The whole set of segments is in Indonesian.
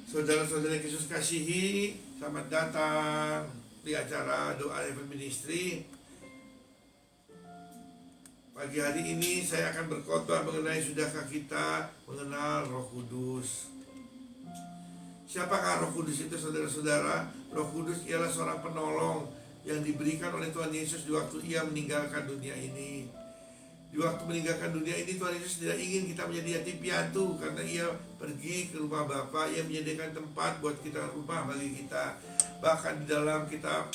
Saudara-saudara yang Yesus kasihi, selamat datang di acara Doa Heaven Ministry. Pagi hari ini saya akan berkhotbah mengenai sudahkah kita mengenal Roh Kudus. Siapakah Roh Kudus itu, saudara-saudara? Roh Kudus ialah seorang penolong yang diberikan oleh Tuhan Yesus di waktu Ia meninggalkan dunia ini. Di waktu meninggalkan dunia ini, Tuhan Yesus tidak ingin kita menjadi yatim piatu, karena Ia pergi ke rumah Bapa. Ia menyediakan tempat buat kita, rumah bagi kita. Bahkan di dalam kitab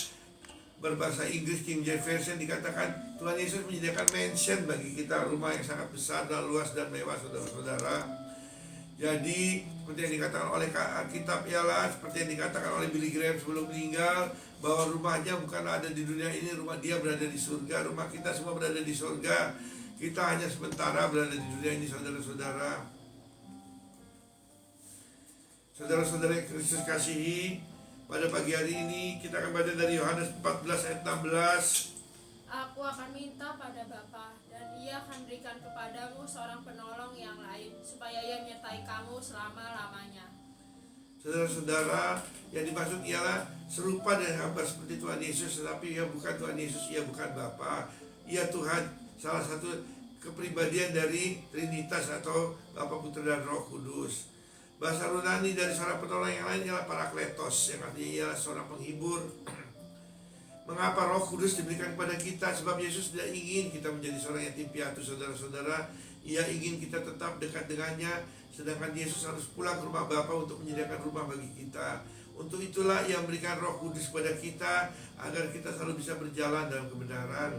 berbahasa Inggris King James Version dikatakan Tuhan Yesus menyediakan mansion bagi kita, rumah yang sangat besar dan luas dan mewah, saudara-saudara. Jadi seperti yang dikatakan oleh Alkitab ialah seperti yang dikatakan oleh Billy Graham sebelum meninggal, bahwa rumahnya bukan ada di dunia ini, rumah dia berada di surga. Rumah kita semua berada di surga. Kita hanya sementara berada di dunia ini, saudara-saudara. Saudara-saudara yang Kristus kasihi, pada pagi hari ini kita akan baca dari Yohanes 14 ayat 16. Aku akan minta pada Bapa, dan Ia akan berikan kepadamu seorang penolong yang lain, supaya Ia menyertai kamu selama-lamanya. Saudara-saudara, yang dimaksud ialah serupa dengan gambar seperti Tuhan Yesus, tetapi Ia bukan Tuhan Yesus, Ia bukan Bapa. Ia Tuhan, salah satu kepribadian dari Trinitas atau Bapa, Putra, dan Roh Kudus. Bahasa Yunani dari seorang penolong yang lain ialah Parakletos, yang artinya ialah seorang penghibur. Mengapa Roh Kudus diberikan kepada kita? Sebab Yesus tidak ingin kita menjadi seorang yatim piatu, saudara-saudara. Ia ingin kita tetap dekat dengannya, sedangkan Yesus harus pulang ke rumah Bapa untuk menyediakan rumah bagi kita. Untuk itulah Ia memberikan Roh Kudus kepada kita, agar kita selalu bisa berjalan dalam kebenaran.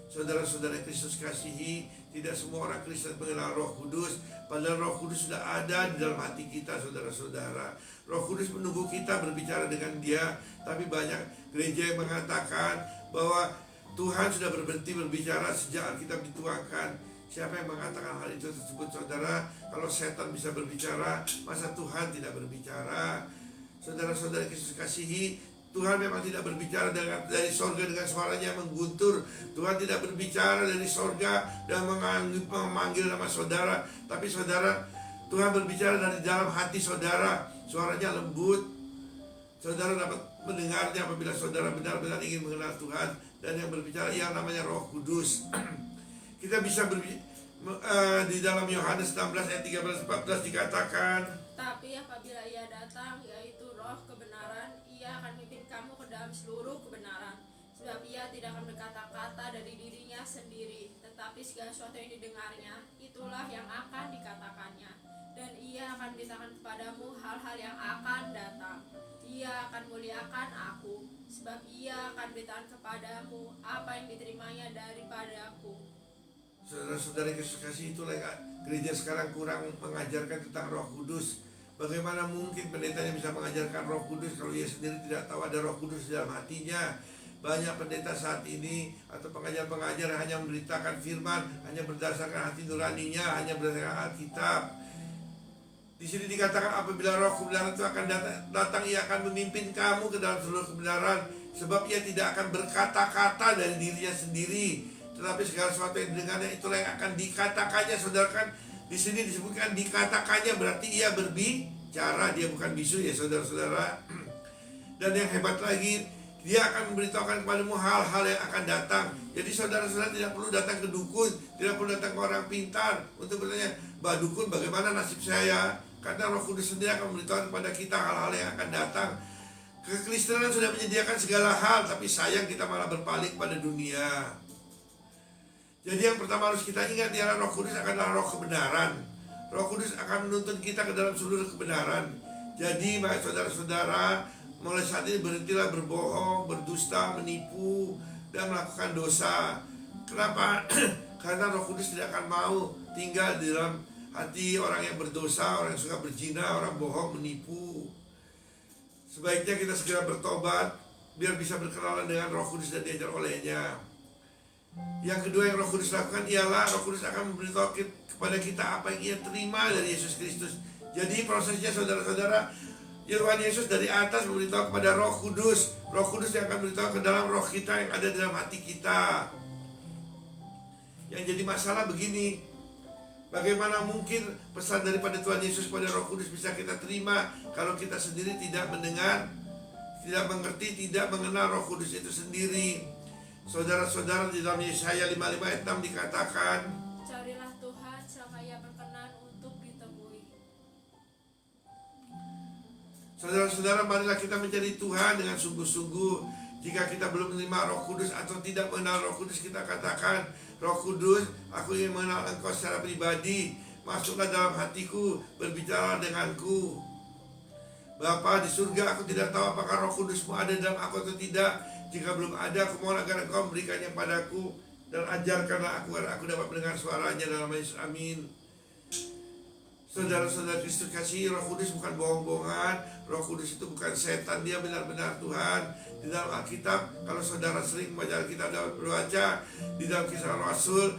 Saudara-saudara Kristus kasihi, tidak semua orang Kristen mengenal Roh Kudus, padahal Roh Kudus sudah ada di dalam hati kita, saudara-saudara. Roh Kudus menunggu kita berbicara dengan Dia, tapi banyak gereja yang mengatakan bahwa Tuhan sudah berhenti berbicara sejak Alkitab dituangkan. Siapa yang mengatakan hal itu tersebut, saudara? Kalau setan bisa berbicara, masa Tuhan tidak berbicara? Saudara-saudara Kristus kasihi, Tuhan memang tidak berbicara dari sorga dengan suaranya yang mengguntur. Tuhan tidak berbicara dari sorga dan memanggil nama saudara. Tapi saudara, Tuhan berbicara dari dalam hati saudara. Suaranya lembut. Saudara dapat mendengarnya apabila saudara benar-benar ingin mengenal Tuhan. Dan yang berbicara yang namanya Roh Kudus. Kita bisa di dalam Yohanes 16 ayat 13-14 dikatakan, Tapi apabila Ia datang, yaitu Roh kebenaran, Ia akan memimpin kamu ke dalam seluruh kebenaran. Sebab Ia tidak akan berkata-kata dari dirinya sendiri, tetapi segala sesuatu yang didengarnya, itulah yang akan dikatakannya. Dan Ia akan beritakan kepadamu hal-hal yang akan datang. Ia akan muliakan Aku, sebab Ia akan beritakan kepadamu apa yang diterimanya daripadaku. saudara-saudara Kristus kasih, itulah gereja sekarang kurang mengajarkan tentang Roh Kudus. Bagaimana mungkin pendetanya bisa mengajarkan Roh Kudus kalau ia sendiri tidak tahu ada Roh Kudus di dalam hatinya? Banyak pendeta saat ini atau pengajar-pengajar hanya memberitakan firman, hanya berdasarkan hati nuraninya, hanya berdasarkan Alkitab. Di sini dikatakan apabila Roh kebenaran itu akan datang, Ia akan memimpin kamu ke dalam seluruh kebenaran. Sebab Ia tidak akan berkata-kata dari dirinya sendiri, tetapi segala sesuatu yang didengarnya itulah yang akan dikatakannya. Saudara, kan di sini disebutkan dikatakannya, berarti Ia berbicara, Dia bukan bisu ya, saudara-saudara. Dan yang hebat lagi, Dia akan memberitahukan kepadamu hal-hal yang akan datang. Jadi saudara-saudara tidak perlu datang ke dukun, tidak perlu datang ke orang pintar untuk bertanya, "Mbak dukun, bagaimana nasib saya?" Karena Roh Kudus sendiri akan memberitahukan kepada kita hal-hal yang akan datang. Kekristenan sudah menyediakan segala hal, tapi sayang kita malah berpaling pada dunia. Jadi yang pertama harus kita ingat ialah Roh Kudus adalah Roh kebenaran. Roh Kudus akan menuntun kita ke dalam seluruh kebenaran. Jadi baik saudara-saudara, mulai saat ini berhentilah berbohong, berdusta, menipu, dan melakukan dosa. Kenapa? Karena Roh Kudus tidak akan mau tinggal di dalam hati orang yang berdosa, orang yang suka berzina, orang bohong, menipu. Sebaiknya kita segera bertobat, biar bisa berkenalan dengan Roh Kudus dan diajar olehnya. Yang kedua yang Roh Kudus lakukan ialah Roh Kudus akan memberitahu kepada kita apa yang Ia terima dari Yesus Kristus. Jadi prosesnya saudara-saudara, Tuhan Yesus dari atas memberitahu kepada Roh Kudus. Roh Kudus yang akan memberitahu ke dalam roh kita yang ada di dalam hati kita. Yang jadi masalah begini, Bagaimana mungkin pesan daripada Tuhan Yesus pada Roh Kudus bisa kita terima kalau kita sendiri tidak mendengar, tidak mengerti, tidak mengenal Roh Kudus itu sendiri. Saudara-saudara, di dalam Yesaya 55 ayat 6 dikatakan, Carilah Tuhan selama Ia berkenan untuk ditemui. saudara-saudara, marilah kita mencari Tuhan dengan sungguh-sungguh. Jika kita belum menerima Roh Kudus atau tidak mengenal Roh Kudus, kita katakan, Roh Kudus, aku ingin mengenal Engkau secara pribadi. Masuklah dalam hatiku, berbicara denganku. Bapa di surga, aku tidak tahu apakah Roh Kudus-Mu ada dalam aku atau tidak. Jika belum ada, aku mohon agar Engkau memberikannya padaku, dan ajarkanlah aku agar aku dapat mendengar suaranya dalam nama Yesus. Amin. Saudara-saudara Kristus kasih, Roh Kudus bukan bohong-bohongan. Roh Kudus itu bukan setan, dia benar-benar Tuhan. Di dalam Alkitab, kalau saudara sering membaca Alkitab dapat berbaca, di dalam Kisah Rasul,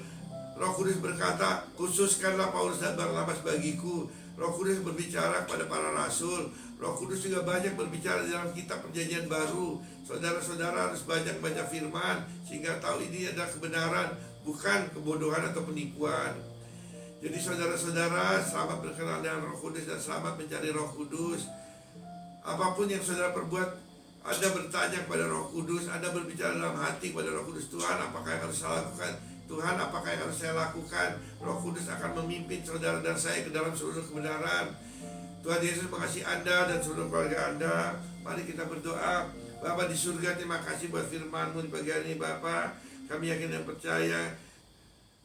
Roh Kudus berkata, khususkanlah Paulus dan Barnabas bagiku. Roh Kudus berbicara kepada para rasul. Roh Kudus juga banyak berbicara di dalam kitab Perjanjian Baru. Saudara-saudara harus banyak baca firman, sehingga tahu ini adalah kebenaran, bukan kebodohan atau penipuan. Jadi saudara-saudara, selamat berkenalan dengan Roh Kudus dan selamat mencari Roh Kudus. Apapun yang saudara perbuat, Anda bertanya kepada Roh Kudus, Anda berbicara dalam hati kepada Roh Kudus, Tuhan, apakah yang harus saya lakukan? Tuhan, apakah yang harus saya lakukan? Roh Kudus akan memimpin saudara dan saya ke dalam seluruh kebenaran. Tuhan Yesus mengasihi Anda dan seluruh keluarga Anda. Mari kita berdoa. Bapa di surga, terima kasih buat firman-Mu di pagi hari ini, Bapa. Kami yakin dan percaya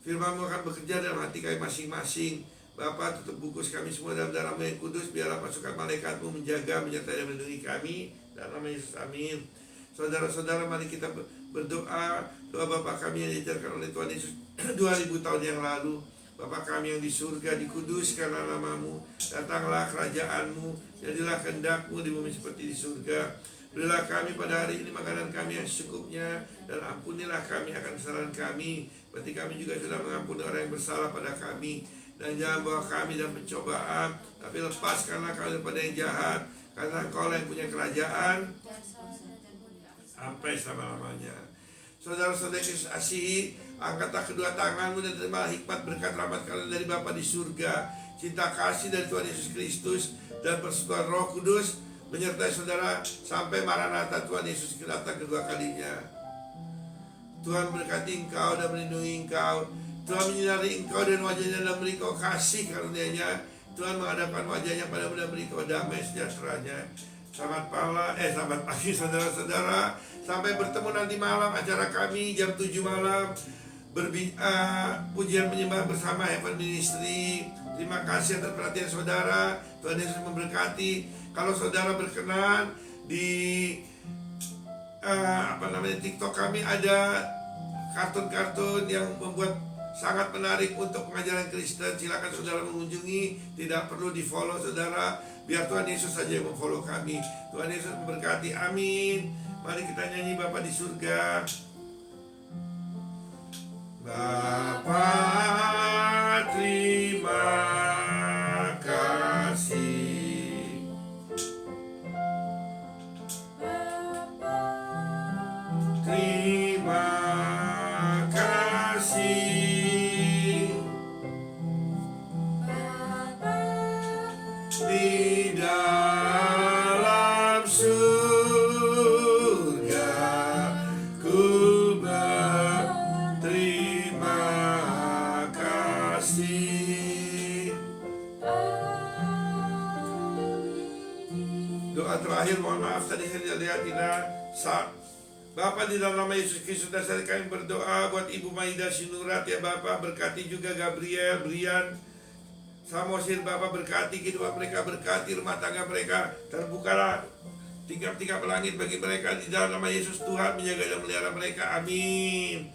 firman-Mu akan bekerja dalam hati kami masing-masing. Bapa, tutup bungkus kami semua dalam darah-Mu yang kudus. Biarlah pasukan malaikat-Mu menjaga, menyertai dan melindungi kami. Dalam nama Yesus, amin. Saudara-saudara, mari kita berdoa. Doa Bapa kami yang diajarkan oleh Tuhan Yesus 2000 tahun yang lalu. Bapa kami yang di surga, dikuduskanlah nama-Mu. Datanglah kerajaan-Mu. Jadilah kehendak-Mu di bumi seperti di surga. Berilah kami pada hari ini makanan kami yang secukupnya, dan ampunilah kami akan kesalahan kami, seperti kami juga sudah mengampuni orang yang bersalah pada kami. Dan jangan bawa kami dalam pencobaan, tapi lepaskanlah kami daripada yang jahat, karena Engkau yang punya kerajaan sampai selama-lamanya. Saudara-saudara Yesus asihi, angkatlah kedua tanganmu dan terima hikmat berkat rahmat kalian dari Bapa di surga, cinta kasih dari Tuhan Yesus Kristus, dan persekutuan Roh Kudus menyertai saudara sampai Maranatha Tuhan Yesus datang kedua kalinya. Tuhan berkati engkau dan melindungi engkau. Tuhan menyinari engkau dan wajahnya dan beri kau kasih karunia-Nya. Tuhan menghadapkan wajahnya padamu dan beri kau damai sejahteranya. Selamat pagi saudara-saudara. Sampai bertemu nanti malam acara kami jam 7 malam. Pujian penyembah bersama Heaven Ministry. Terima kasih atas perhatian saudara. Tuhan Yesus memberkati. Kalau saudara berkenan di TikTok kami ada kartun-kartun yang membuat sangat menarik untuk pengajaran Kristen. Silakan saudara mengunjungi. Tidak perlu di follow saudara. Biar Tuhan Yesus saja yang memfollow kami. Tuhan Yesus memberkati. Amin. Mari kita nyanyi Bapa di surga. Bapa, terima kasih. Terima kasih di dalam surga, ku berterima kasih. Doa terakhir, mohon maaf tadi saya lihat Bapa, di dalam nama Yesus Kristus dasar kami berdoa buat Ibu Maida Sinurat ya Bapa, berkati juga Gabriel, Brian, Samosir. Bapa berkati kehidupan mereka, berkati rumah tangga mereka, terbukalah tingkap-tingkap langit bagi mereka di dalam nama Yesus. Tuhan menjaga dan melihara mereka, amin.